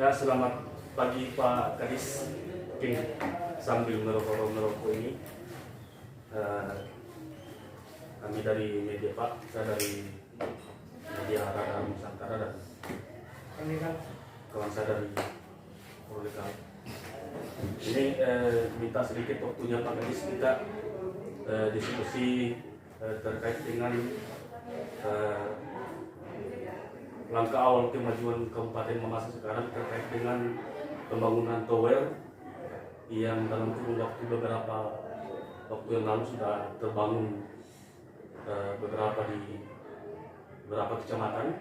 Ya, selamat pagi Pak Kadis. Mungkin sambil merokok ini, kami dari media Pak, saya dari media Radar Nusantara dan kawan saya dari Prolekal. Ini minta sedikit waktunya Pak Kadis, kita diskusi terkait dengan langkah awal kemajuan Kabupaten Mamasa sekarang terkait dengan pembangunan tower yang dalam kurun waktu beberapa waktu yang lalu sudah terbangun beberapa di beberapa kecamatan,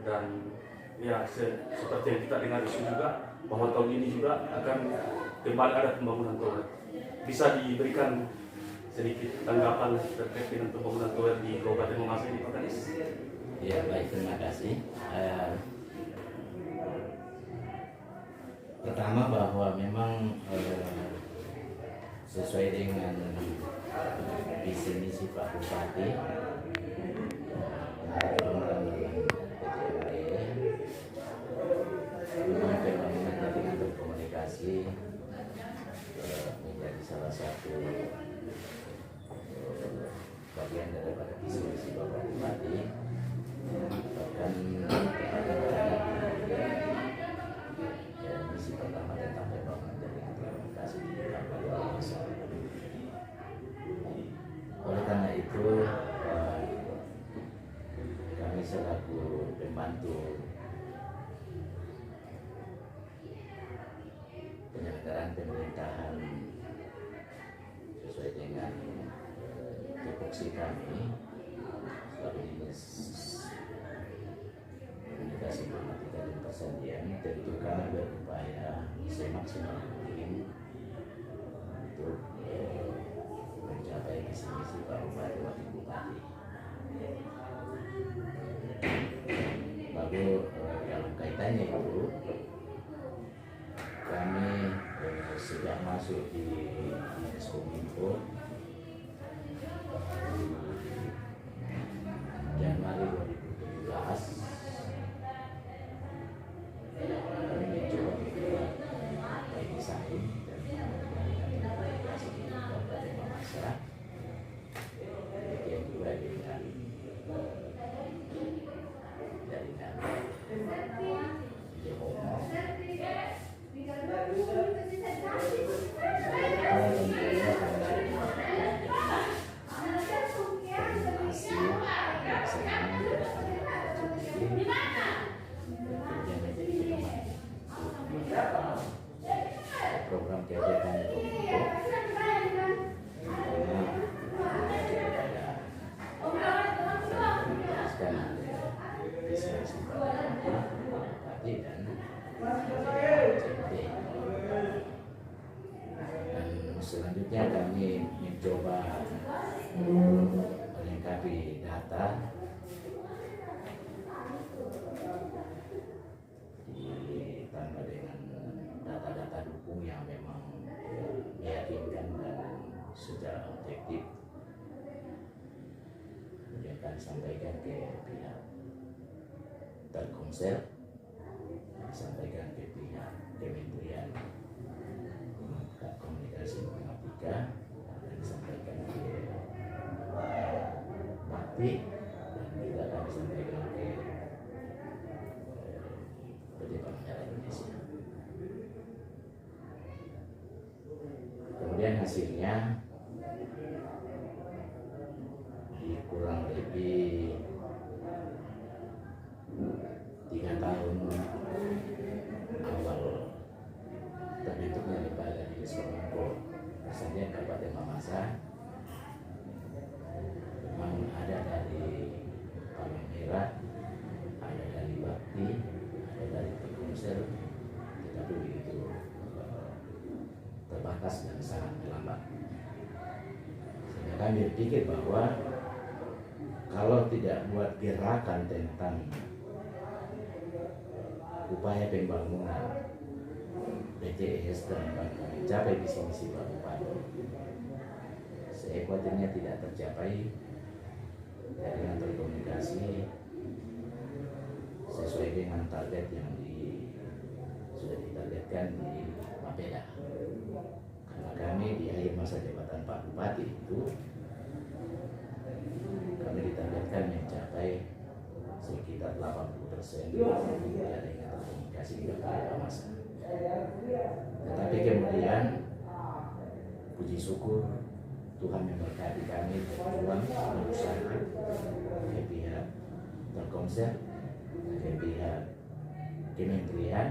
dan ya seperti yang kita dengar isu juga bahwa tahun ini juga akan kembali ada pembangunan tower. Bisa diberikan sedikit tanggapan terkait dengan pembangunan tower di Kabupaten Mamasa ini Pak Kadis? Ya, baik, terima kasih. Pertama bahwa memang sesuai dengan visi misi Pak Bupati memang pembangunan jaringan berkomunikasi menjadi salah satu bagian daripada visi misi Bapak Bupati. Bahkan misi pertama tentang pembangunan jaringan komunikasi di Kabupaten Mamasa. Oleh karena itu, kami selaku pembantu penyelenggaraan pemerintahan sesuai dengan tupoksi kami selaku dinas komunikasi informatika dan persandian, tentu kami berupaya semaksimal mungkin untuk mencapai visi misi Pak Bupati Wakil Bupati. Lalu dalam kaitannya itu, kami sejak masuk di Dinas Kominfo Januari 2017, kami mencoba membuat desain dan komunikasi di Kabupaten Mamasa, demikian juga dengan jaringan Jehomo. Program kegiatan Kominfo meneruskan visi Bupati dan CMD. Dan selanjutnya kami mencoba melengkapi data ditambah dengan data-data dukung yang memang meyakinkan dan secara objektif. Kemudian kami sampaikan ke pihak Telkomsel, disampaikan ke pihak Kementerian Komunikasi Informatika, dan disampaikan ke Bupati, dan juga kami sampaikan ke PT Penyelenggara Indonesia. Kemudian hasilnya di kurang lebih 3 tahun awal terbentuknya lembaga di Kominfo Persandian Kabupaten Mamasa, memang ada dari Palang Merah, ada dari Bakti, ada dari Telkomsel, tetapi begitu terbatas dan sangat lambat. Sehingga kami berpikir bahwa kalau tidak buat gerakan tentang upaya pembangunan BTS dan mencapai visi misi Pak Bupati, saya khawatirnya tidak tercapai jaringan berkomunikasi sesuai dengan target yang sudah ditargetkan di Mapeda. Karena kami di akhir masa jabatan Pak Bupati itu kami ditargetkan mencapai sekitar 80% jaringan komunikasi di Kabupaten Mamasa. Tetapi kemudian puji syukur Tuhan memberkati kami berjuang berusaha ke pihak Telkomsel, ke pihak Kementerian.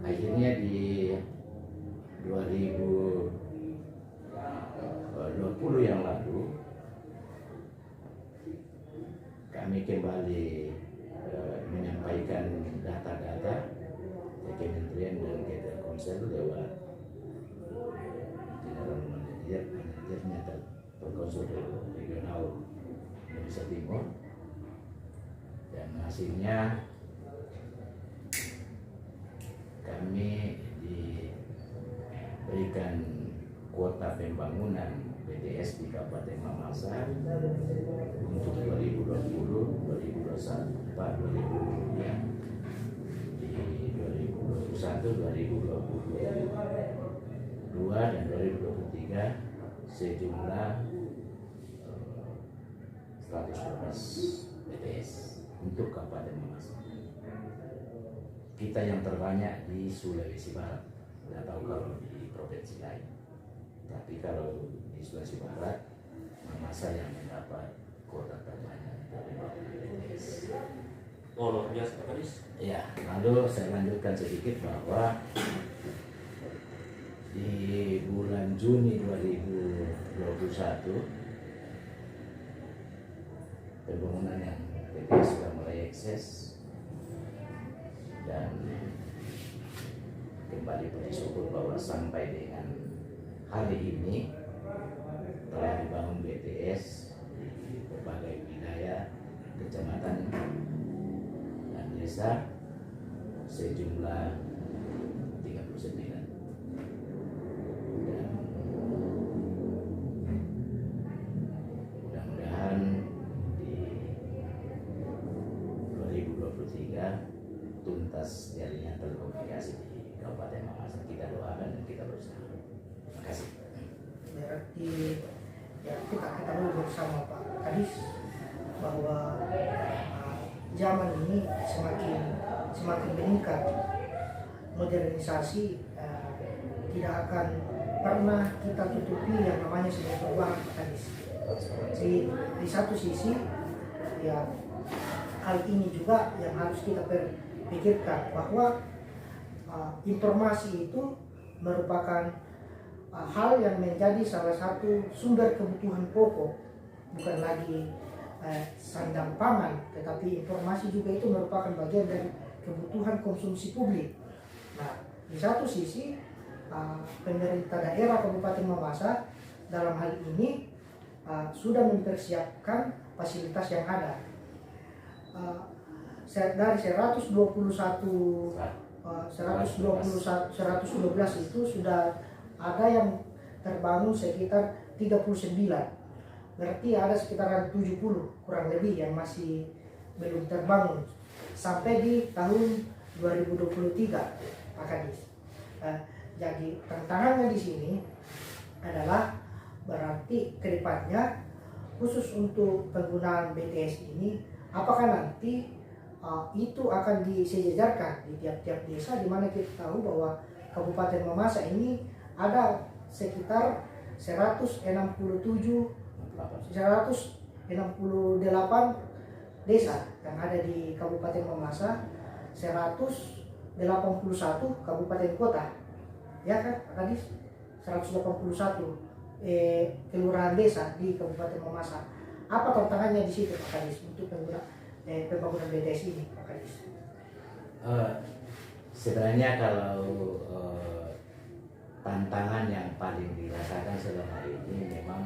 Akhirnya di 2020 yang lalu kami kembali menyampaikan data-data ke Kementerian dan ke Telkomsel lewat General Manajernya Telkomsel Regional Indonesia Timur, dan hasilnya kami diberikan kuota pembangunan BTS di Kabupaten Mamasa untuk 2020, 2021, 2022, di 2021, 2022 dan 2023 sejumlah 112 BTS untuk Kabupaten Mamasa. Kita yang terbanyak di Sulawesi Barat, nggak tahu kalau di provinsi lain. Tapi kalau di Sulawesi Barat, Mamasa yang mendapat kuota terbanyak dari BTS. Oh, luar biasa Pak Kadis. Ya, lalu saya lanjutkan sedikit bahwa di bulan Juni 2021 pembangunan yang BTS sudah mulai ekses, dan kembali bersyukur bahwa sampai dengan hari ini telah dibangun BTS di berbagai wilayah, kecamatan dan desa sejumlah 39. Dan mudah-mudahan di 2023 tuntas jaringan telekomunikasi di Kabupaten Mamasa. Kita doakan dan kita berusaha. Terima kasih. Berarti ya kita ketahui bersama Pak Kadis bahwa zaman ini semakin meningkat, modernisasi tidak akan pernah kita tutupi yang namanya sebuah perubahan, Pak Kadis. Di satu sisi ya hal ini juga yang harus kita pikirkan bahwa informasi itu merupakan hal yang menjadi salah satu sumber kebutuhan pokok, bukan lagi sandang pangan, tetapi informasi juga itu merupakan bagian dari kebutuhan konsumsi publik. Nah, di satu sisi pemerintah daerah Kabupaten Mamasa dalam hal ini sudah mempersiapkan fasilitas yang ada. Dari 112 itu sudah ada yang terbangun sekitar 39. Berarti ada sekitaran 70 kurang lebih yang masih belum terbangun sampai di tahun 2023, Pak Kadis. Jadi tantangannya di sini adalah berarti kedepannya khusus untuk penggunaan BTS ini, apakah nanti itu akan disejajarkan di tiap-tiap desa, di mana kita tahu bahwa Kabupaten Mamasa ini ada sekitar 168 desa yang ada di Kabupaten Mamasa, 181 kabupaten kota, ya kan Pak Kadis? 181 kelurahan desa di Kabupaten Mamasa. Apa tantangannya di situ, Pak Kadis, untuk pembangunan BTS ini, Pak Kadis? Sebenarnya kalau tantangan yang paling dirasakan selama ini memang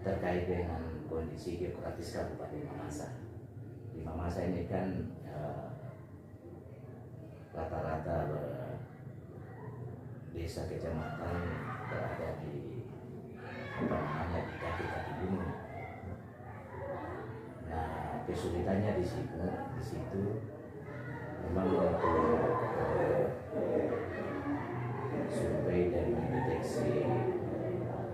terkait dengan kondisi geografis Kabupaten Mamasa. Di Mamasa ini kan rata-rata desa kecamatan berada di di kaki-kaki gunung. Nah, kesulitannya di situ memang untuk survei dan mendeteksi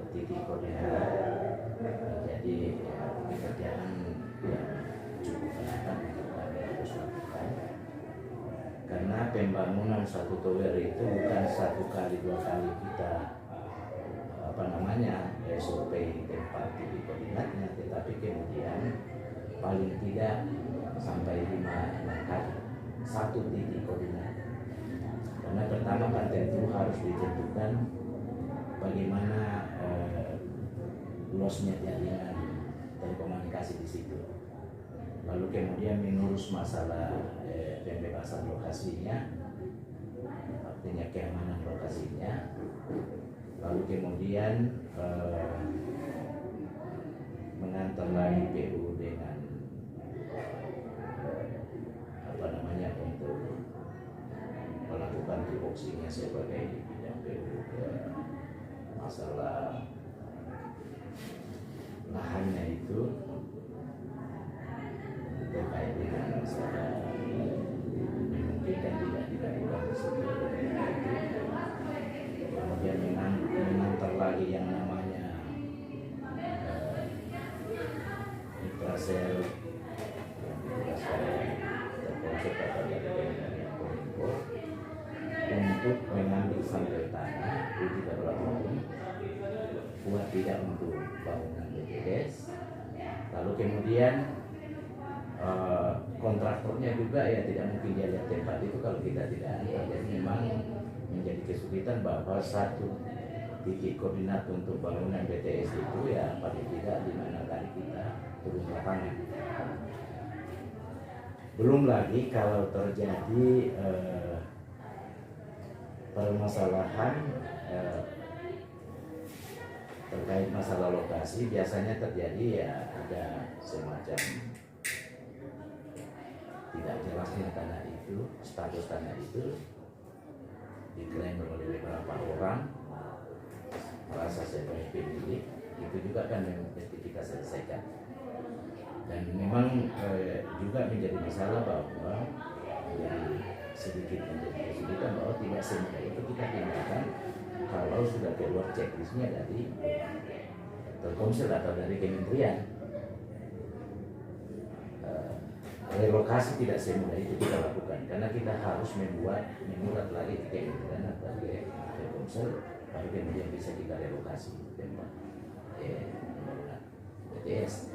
titik koordinat menjadi pekerjaan yang cukup berat untuk kami harus lakukan, karena pembangunan satu tower itu bukan 1 kali 2 kali kita survei tempat titik koordinatnya, tetapi kemudian paling tidak sampai 5-6 kali satu titik koordinat. Karena pertama kan tentu harus ditentukan bagaimana luasnya jaringan telekomunikasi di situ. Lalu kemudian mengurus masalah pembebasan lokasinya, artinya keamanan lokasinya. Lalu kemudian mengantar lagi PU dengan untuk melakukan tupoksinya sebagai bidang PU ke masalah lahannya itu terkait dengan masalah memungkinkan tidak dilakukan di situ. Kemudian mengantar lagi yang namanya infrasel yang ditugaskan terkonsep dari Kominfo untuk mengambil sampel tanah uji laboratorium buat tidak untuk bangunan BTS. Lalu kemudian kontraktornya juga ya tidak mungkin dia lihat tempat itu kalau kita tidak ada. Jadi memang menjadi kesulitan bahwa satu titik koordinat untuk bangunan BTS itu ya paling tidak di mana kali kita turun lapangan. Belum lagi kalau terjadi permasalahan terkait masalah lokasi, biasanya terjadi ya ada semacam tidak jelasnya tanah itu, status tanah itu diklaim oleh beberapa orang merasa sebagai pemilik, itu juga kan yang mesti kita selesaikan. Dan memang juga menjadi masalah bahwa sedikit menjadi kesulitan bahwa tidak semudah itu kita tindakan kalau sudah keluar checklistnya dari Telkomsel atau dari kementerian. Relokasi tidak semudah itu kita lakukan karena kita harus memuat lagi ke kementerian atau ke Telkomsel baru kemudian bisa kita relokasi tempat BTS.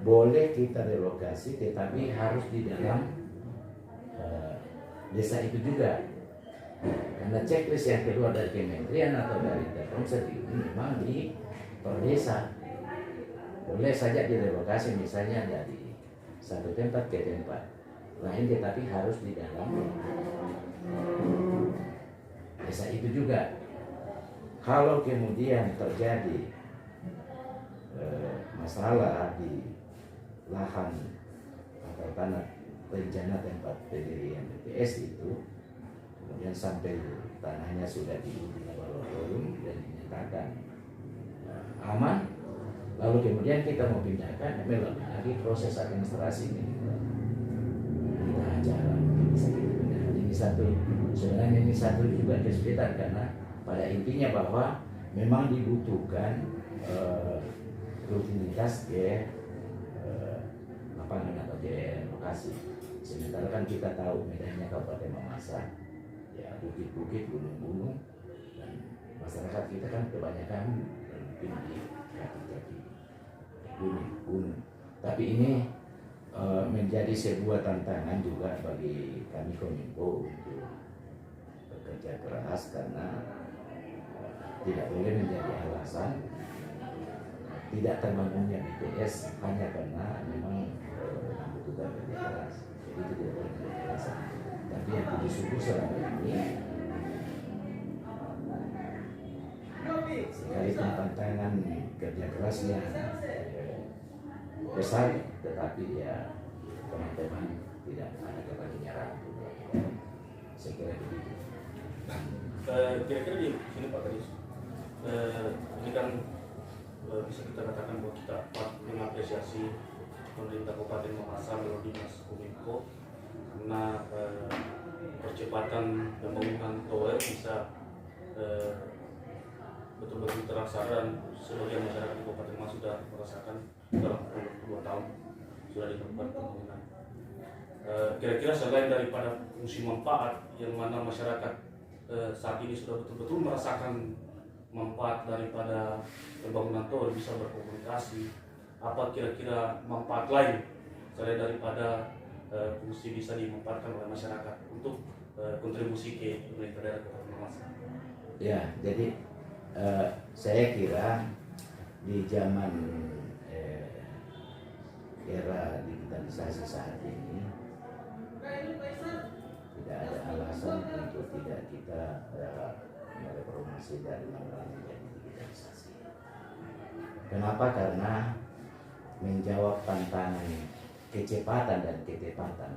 Boleh kita relokasi tetapi harus di dalam desa itu juga, karena checklist yang keluar dari kementerian atau dari Telkomsel itu memang di per desa. Boleh saja direlokasi misalnya dari satu tempat ke tempat lain, tetapi harus di dalam desa itu juga. Kalau kemudian terjadi masalah di lahan atau tanah rencana tempat pendirian BTS itu, kemudian sampai tanahnya sudah diuji laboratorium dan dinyatakan aman, lalu kemudian kita mau pindahkan, melalui lagi proses administrasi ini kita acara bisa kita pindahkan. Ini satu, sebenarnya ini satu juga kesulitan karena pada intinya bahwa memang dibutuhkan rutinitas ke lapangan atau ke lokasi. Sementara kan kita tahu medannya Kabupaten Mamasa, ya bukit-bukit, gunung-gunung, dan masyarakat kita kan kebanyakan mungkin di kaki-kaki gunung. Tapi ini menjadi sebuah tantangan juga bagi kami Kominfo untuk bekerja keras karena tidak boleh menjadi alasan tidak terbangunnya BTS hanya karena memang membutuhkan kerja keras. Jadi itu tidak boleh menjadi alasan. Tapi yang sungguh selama ini sekalipun tantangan kerja kerasnya besar, tetapi ya teman-teman tidak ada kata menyerah. Saya kira begitu. Kira-kira di sini Pak Kadis, ini kan bisa kita katakan bahwa kita patut mengapresiasi pemerintah Kabupaten Mamasa melalui Dinas Kominfo karena percepatan pembangunan tower bisa betul-betul terlaksana dan sebagian masyarakat di Kabupaten Mas sudah merasakan dalam kurun 2 tahun sudah dilakukan pembangunan. Kira-kira selain daripada fungsi manfaat yang mana masyarakat saat ini sudah betul-betul merasakan manfaat daripada pembangunan tower, bisa berkomunikasi, apa kira-kira manfaat lain selain daripada fungsi bisa dimanfaatkan oleh masyarakat untuk kontribusi ke pemerintah daerah Kabupaten Mas? Ya, jadi saya kira di zaman era digitalisasi saat ini tidak ada alasan untuk tidak kita mereformasi dari manual menjadi digitalisasi. Kenapa? Karena menjawab tantangan kecepatan dan ketepatan,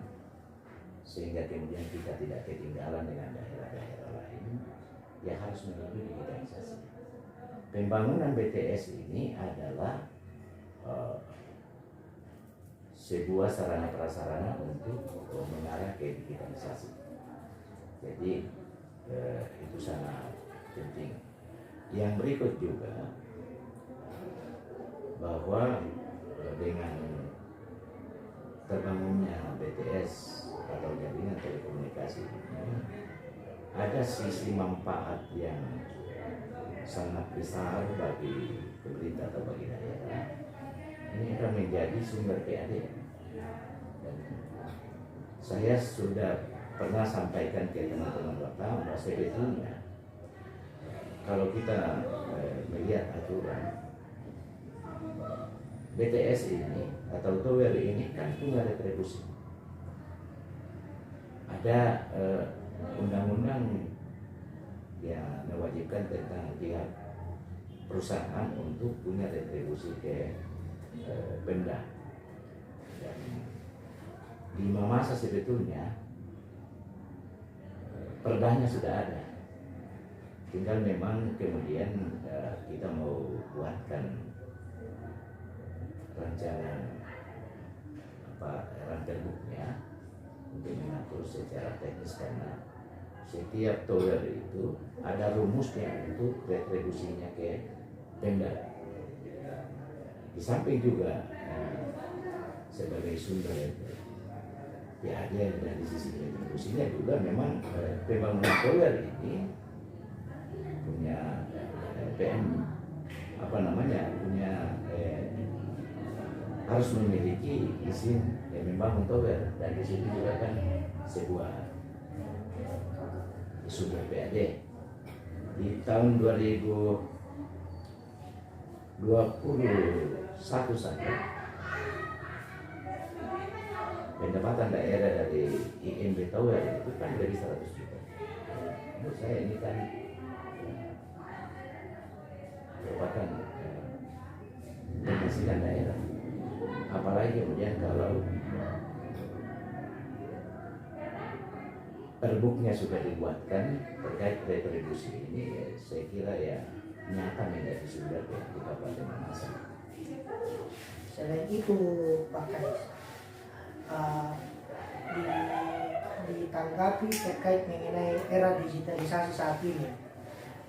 sehingga kemudian kita tidak ketinggalan dengan daerah-daerah lain, ya harus melalui digitalisasi. Pembangunan BTS ini adalah sebuah sarana prasarana untuk mengarah ke digitalisasi. Jadi itu sangat penting. Yang berikut juga bahwa dengan terbangunnya BTS atau jaringan telekomunikasi ini ada sisi manfaat yang sangat besar bagi pemerintah atau bagi daerah. Ini akan menjadi sumber PAD. Dan saya sudah pernah sampaikan ke teman-teman Bapak bahwa sebetulnya kalau kita melihat aturan BTS ini atau tower ini kan punya retribusi. Ada undang-undang yang mewajibkan tentang pihak perusahaan untuk punya retribusi ke Pemda. Dan di masa sebetulnya perdanya sudah ada, tinggal memang kemudian kita mau buatkan rancangan ranpergubnya untuk mengatur secara teknis, karena setiap tower itu ada rumusnya untuk retribusinya ke Pemda. Di samping juga sebagai sumber PAD dari sisi retribusinya juga memang pembangunan tower ini punya punya harus memiliki izin yang membangun tower, dan di situ juga kan sebuah sumber PAD. Di tahun 2021 saja pendapatan daerah dari IMB Tower itu kan dari 100 juta. Menurut saya ini kan merupakan penghasilan daerah. Apalagi kemudian kalau perbuknya sudah dibuatkan terkait retribusi ini, ya, saya kira ya nyata menjadi sumber di Kabupaten Mamasa. Selain itu Pak Kadis, ditanggapi terkait mengenai era digitalisasi saat ini,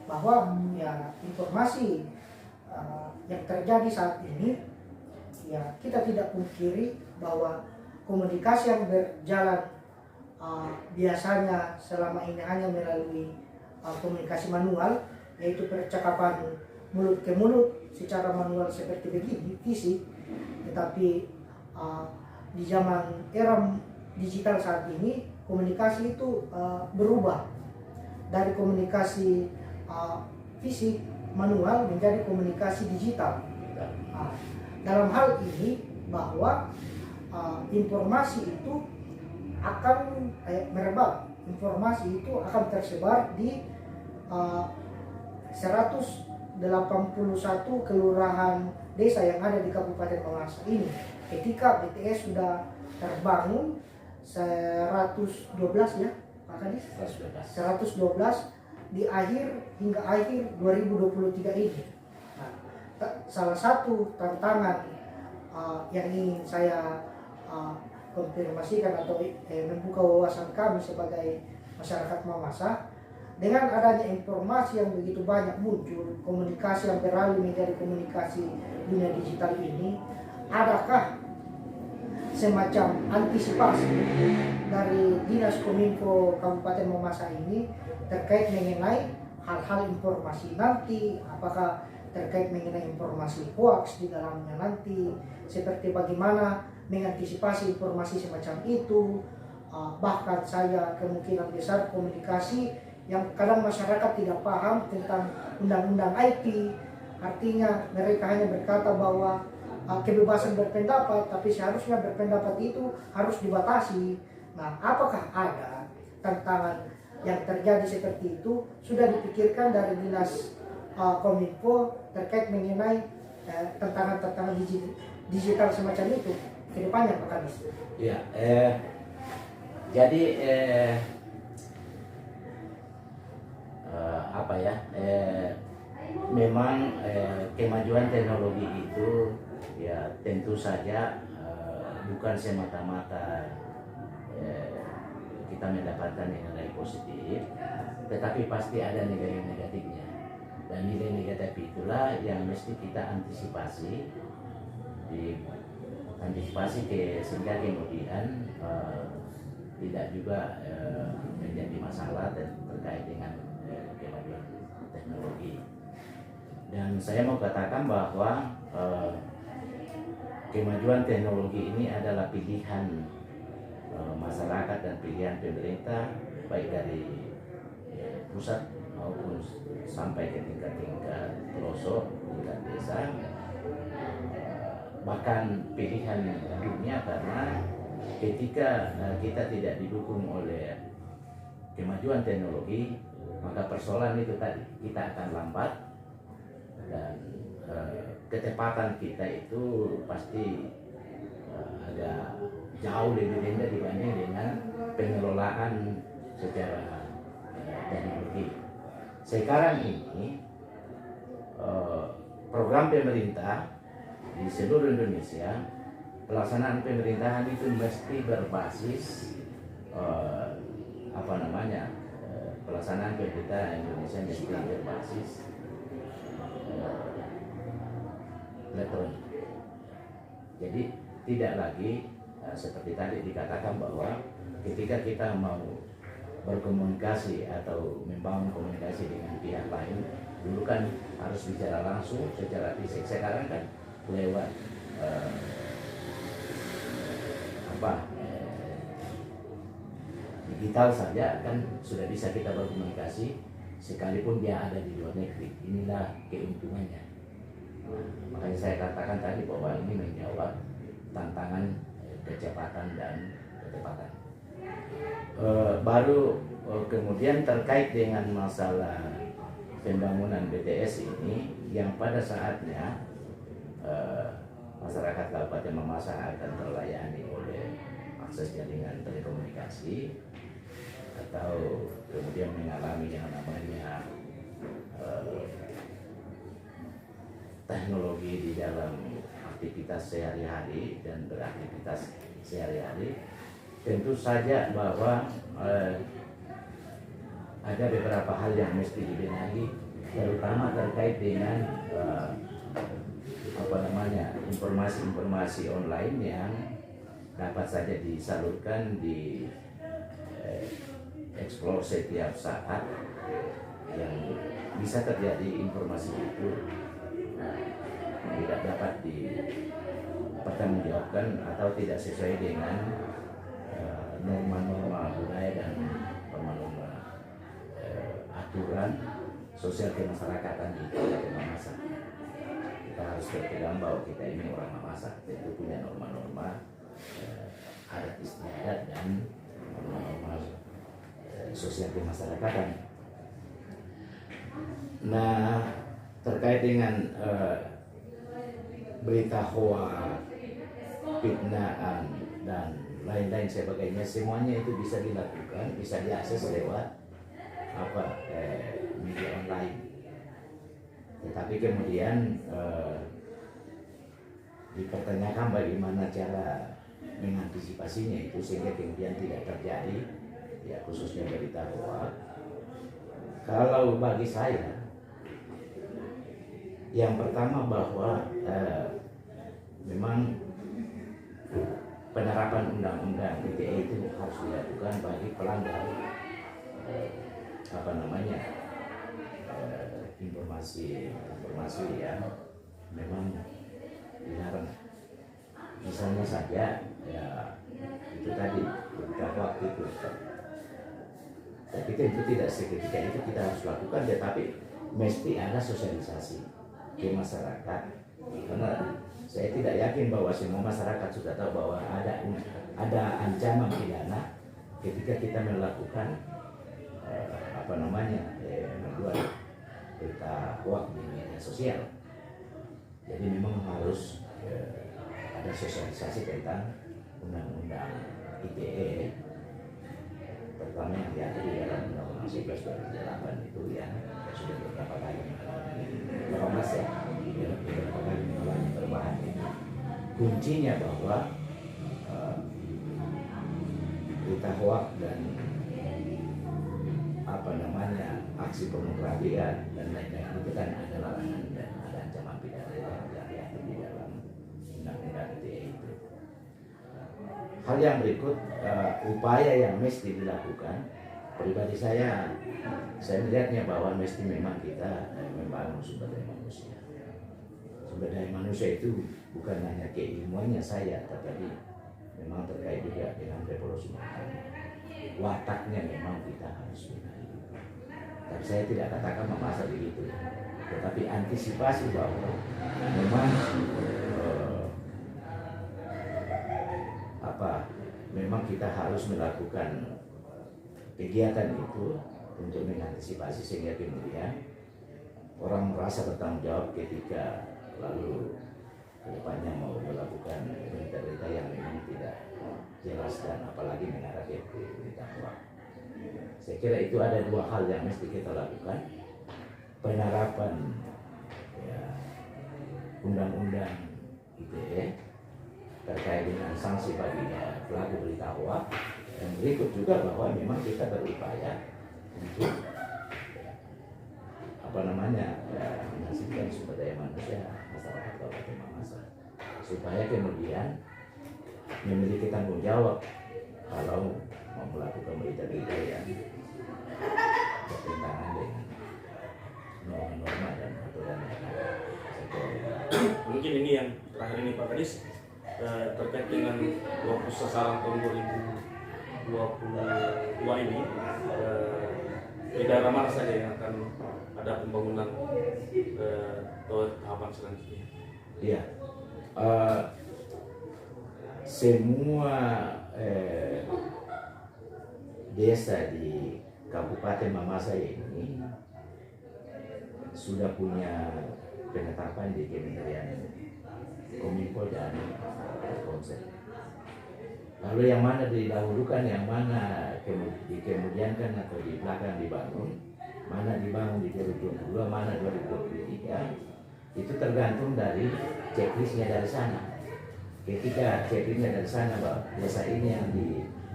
bahwa ya informasi yang terjadi saat ini, ya kita tidak pungkiri bahwa komunikasi yang berjalan biasanya selama ini hanya melalui komunikasi manual, yaitu percakapan mulut ke mulut secara manual seperti begini, fisik. Tetapi di zaman era digital saat ini, komunikasi itu berubah dari komunikasi fisik manual menjadi komunikasi digital. Dalam hal ini bahwa informasi itu akan merebak, informasi itu akan tersebar di 181 kelurahan desa yang ada di Kabupaten Mamasa ini. Ketika BTS sudah terbangun 112 ya Pak Kadis, 112 di hingga akhir 2023 ini. Nah, salah satu tantangan yang ingin saya konfirmasikan atau membuka wawasan kami sebagai masyarakat Mamasa dengan adanya informasi yang begitu banyak muncul, komunikasi yang beralih menjadi komunikasi dunia digital ini, adakah semacam antisipasi dari Dinas Kominfo Kabupaten Mamasa ini terkait mengenai hal-hal informasi nanti, apakah terkait mengenai informasi hoax di dalamnya nanti, seperti bagaimana mengantisipasi informasi semacam itu, bahkan saya kemungkinan besar komunikasi yang kadang masyarakat tidak paham tentang undang-undang IT, artinya mereka hanya berkata bahwa kebebasan berpendapat, tapi seharusnya berpendapat itu harus dibatasi. Nah, apakah ada tantangan yang terjadi seperti itu sudah dipikirkan dari Dinas Kominfo terkait mengenai tantangan-tantangan digital semacam itu ke depannya, Pak Kadis? Ya, jadi memang kemajuan teknologi itu ya tentu saja bukan semata-mata kita mendapatkan nilai positif, tetapi pasti ada nilai negatifnya, dan nilai negatif itulah yang mesti kita antisipasi sehingga kemudian tidak juga menjadi masalah terkait dengan kemajuan teknologi. Dan saya mau katakan bahwa kemajuan teknologi ini adalah pilihan masyarakat dan pilihan pemerintah, baik dari pusat maupun sampai ke tingkat pelosok, tingkat desa, bahkan pilihan dunia, karena ketika kita tidak didukung oleh kemajuan teknologi, maka persoalan itu tadi kita akan lambat, dan ketepatan kita itu pasti agak jauh lebih rendah dibanding dengan pengelolaan secara teknologi. Sekarang ini program pemerintah di seluruh Indonesia, pelaksanaan pemerintahan itu mesti berbasis pelaksanaan pemerintahan Indonesia mesti berbasis elektronik. Jadi tidak lagi seperti tadi dikatakan bahwa ketika kita mau berkomunikasi atau membangun komunikasi dengan pihak lain, dulu kan harus bicara langsung secara fisik. Sekarang kan lewat digital saja kan sudah bisa kita berkomunikasi sekalipun dia ada di luar negeri. Inilah keuntungannya. Makanya saya katakan tadi bahwa ini menjawab tantangan kecepatan dan ketepatan. Baru kemudian terkait dengan masalah pembangunan BTS ini, yang pada saatnya masyarakat Kabupaten Mamasa akan terlayani oleh akses jaringan telekomunikasi, atau kemudian mengalami yang namanya teknologi di dalam aktivitas sehari-hari dan beraktivitas sehari-hari. Tentu saja bahwa ada beberapa hal yang mesti dibenahi, terutama terkait dengan informasi-informasi online yang dapat saja disalurkan di explore setiap saat, yang bisa terjadi informasi itu tidak dapat dipertanggungjawabkan atau tidak sesuai dengan norma-norma budaya dan norma-norma aturan sosial kemasyarakatan di Kabupaten Mamasa. Kita harus berpegang bahwa kita ini orang Mamasa, tentu punya norma-norma adat istiadat dan norma-norma sosial kemasyarakatan. Nah, terkait dengan berita hoax, fitnaan dan lain-lain sebagainya, semuanya itu bisa dilakukan, bisa diakses lewat media online. Tetapi kemudian dipertanyakan bagaimana cara mengantisipasinya itu sehingga kemudian tidak terjadi ya khususnya berita hoax. Kalau bagi saya yang pertama bahwa memang penerapan undang-undang ITE itu harus dilakukan bagi pelanggar informasi yang memang dilarang. Misalnya saja ya itu tadi berita hoax itu. Tapi itu tidak seketika itu kita harus lakukan, tetapi mesti ada sosialisasi ke masyarakat. Karena saya tidak yakin bahwa semua masyarakat sudah tahu bahwa ada ancaman pidana ketika kita melakukan membuat berita hoax di media sosial. Jadi memang harus ada sosialisasi tentang undang-undang ITE, pertama yang diatur di dalam Undang-Undang 11/2008 itu yang sudah beberapa kali mengalami 18 ya, beberapa kali mengalami perubahan ini. Kuncinya bahwa berita hoax dan aksi pornografi dan lain-lain itu kan ada larangan dan ada ancaman pidana yang diatur di dalam undang-undang ITE itu. Hal yang berikut, upaya yang mesti dilakukan, pribadi saya melihatnya bahwa mesti memang kita membangun sumber daya manusia. Sumber daya manusia itu bukan hanya keilmuannya saya, tetapi memang terkait juga dengan revolusi mental. Wataknya memang kita harus benahi. Tapi saya tidak katakan memaksa begitu, tetapi antisipasi bahwa memang memang kita harus melakukan kegiatan itu untuk mengantisipasi sehingga kemudian orang merasa bertanggung jawab ketika lalu kedepannya mau melakukan berita-berita yang memang tidak jelas dan apalagi mengarah ke berita hoax. Saya kira itu ada dua hal yang mesti kita lakukan: penerapan undang-undang ITE terkait dengan sanksi bagi pelaku berita hoax, dan berikut juga bahwa memang kita berupaya untuk menghasilkan sumber daya manusia masyarakat Kabupaten Mamasa supaya kemudian memiliki tanggung jawab kalau mau melakukan berita-berita yang bertentangan dengan norma-norma dan aturan yang ada. Mungkin ini yang terakhir ini Pak Kadis, terkait dengan fokus sasaran tahun 2022 ini, di daerah mana saja yang akan ada pembangunan tahapan selanjutnya? Iya, semua desa di Kabupaten Mamasa ini sudah punya penetapan di Kementerian Kominfo dan Telkomsel. Lalu yang mana didahulukan, yang mana dikemudiankan atau di belakang dibangun, mana dibangun di 2022, mana 2023, itu tergantung dari checklistnya dari sana. Ketika checklistnya dari sana bahwa desa ini yang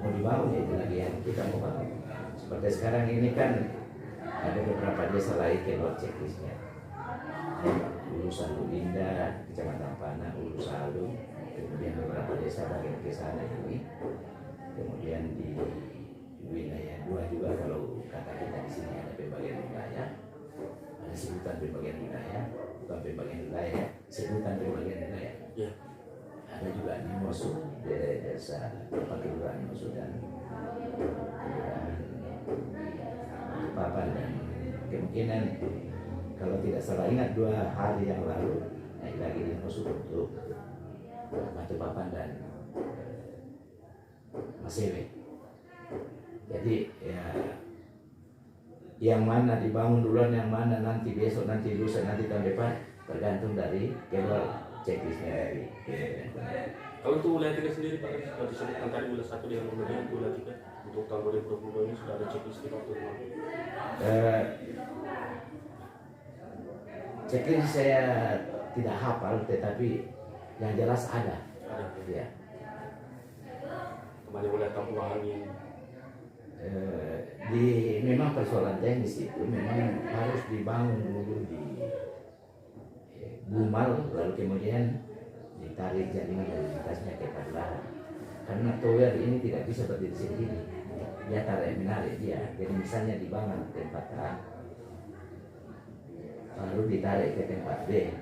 mau dibangun, itu lagi yang kita mau bangun. Seperti sekarang ini kan ada beberapa desa lain keluar checklistnya. Ulu Salu Indah, Kecamatan Panah, Ulu Salu, kemudian beberapa desa bagian ke sana ini, kemudian di wilayah 2 juga, kalau kata kita di sini ada pembagian wilayah, ada sebutan pembagian wilayah, bukan pembagian wilayah, sebutan pembagian wilayah. Ya. Ada juga di Mosul, di desa Kelurahan Mosul dan Kelurahan Papan, dan kemungkinan kalau tidak salah ingat 2 hari yang lalu naik lagi di Mosul untuk Batu Papan dan Masewe. Jadi ya, yang mana dibangun duluan, yang mana nanti besok, nanti lusa, nanti tahun depan, tergantung dari keluar checklistnya dari Kalau untuk wilayah 3 sendiri Pak, sudah disebutkan tadi wilayah 1 dengan kemudian wilayah 3 untuk tahun 2022 ini sudah ada checklist kita atau gimana? Checklist saya tidak hafal, tetapi yang jelas ada. Ya. hanya boleh tambah angin. Memang persoalan teknis itu memang harus dibangun dulu di Gumal, lalu kemudian ditarik jaringan dari atasnya ke Padlahan. Karena tower ini tidak bisa berdiri sendiri, dia tarik menarik dia. Jadi misalnya dibangun tempat A, lalu ditarik ke tempat B,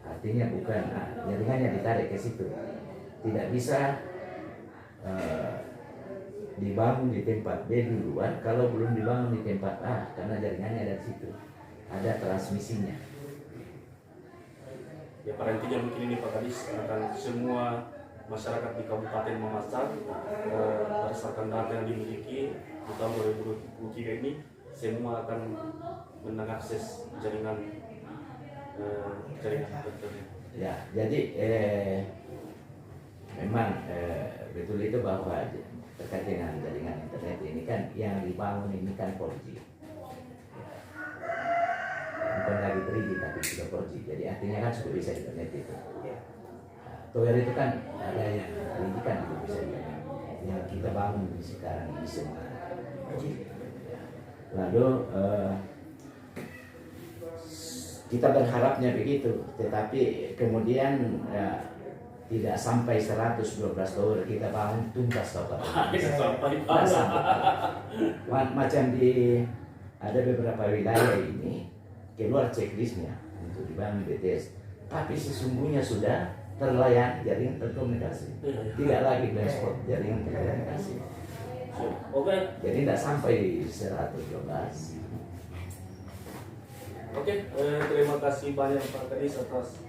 artinya bukan jaringannya ditarik ke situ. Tidak bisa dibangun di tempat B duluan kalau belum dibangun di tempat A, karena jaringannya ada di situ, ada transmisinya. Ya pada intinya mungkin ini Pak Kadis akan semua masyarakat di Kabupaten Mamasa berdasarkan data yang dimiliki di tahun 2023 ini semua akan mengakses jaringan internet. Ya, jadi memang betul itu bahwa terkait dengan jaringan internet ini kan yang dibangun ini kan 4G, bukan lagi 3G tapi sudah 4G. Jadi artinya kan sudah bisa internet itu. Tower itu kan ada yang 3G kan juga bisa internet. Yang kita bangun sekarang ini semua 4G. Lalu kita berharapnya begitu, tetapi kemudian tidak sampai 112 tower kita bangun tuntas kabupaten. Tidak sampai. Macam ada beberapa wilayah ini keluar checklistnya untuk dibangun BTS, tapi sesungguhnya sudah terlayani jaringan terkomunikasi, tidak lagi blind spot jaringan terkomunikasi. Oke. Jadi tidak sampai 112. Oke, terima kasih banyak Pak Kadis atas